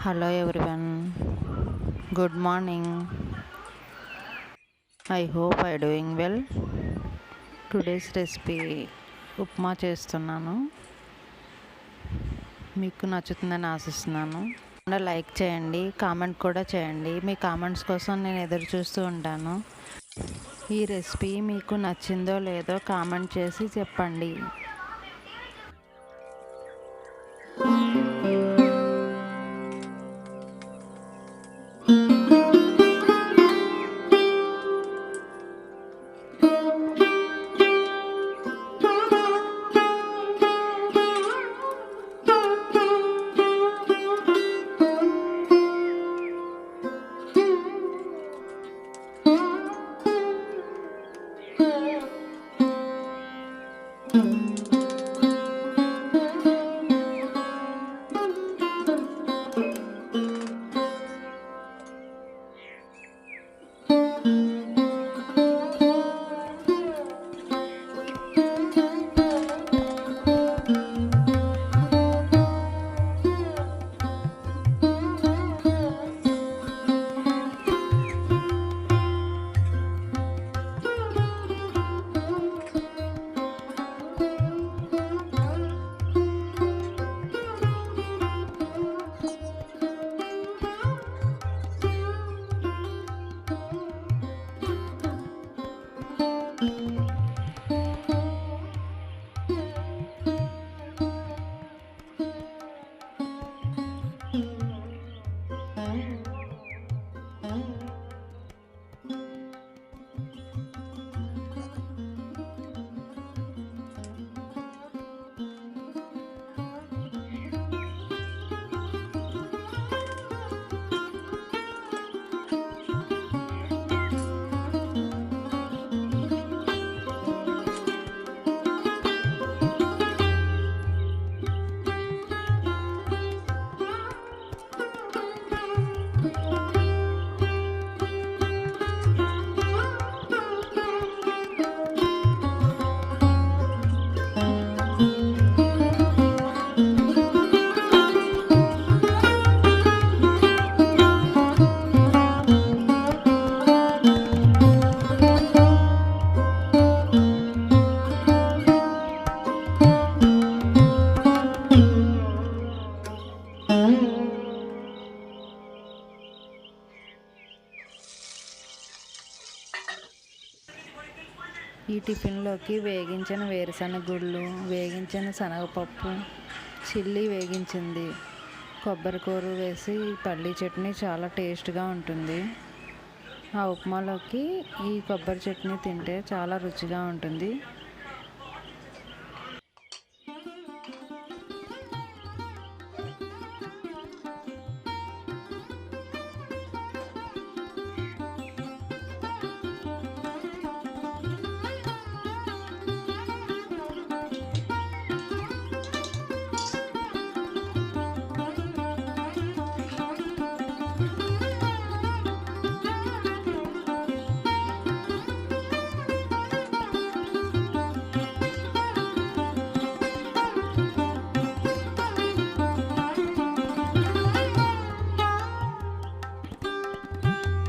Hello everyone, good morning. I hope I doing well. Today's recipe upma చేస్తున్నాను. మీకు నచ్చుతుందని ఆశిస్తున్నాను. లైక్ చేయండి, కామెంట్ కూడా చేయండి. మీ కామెంట్స్ కోసం నేను ఎదురు చూస్తూ ఉంటాను. ఈ రెసిపీ మీకు నచ్చిందో లేదో కామెంట్ చేసి చెప్పండి. ఈ టిఫిన్లోకి వేగించిన వేరుశనగ గుళ్ళు, వేగించిన శనగపప్పు, చిల్లీ వేగించింది, కొబ్బరికూర వేసి పల్లీ చట్నీ చాలా టేస్ట్గా ఉంటుంది. ఆ ఉప్మాలోకి ఈ కొబ్బరి చట్నీ తింటే చాలా రుచిగా ఉంటుంది.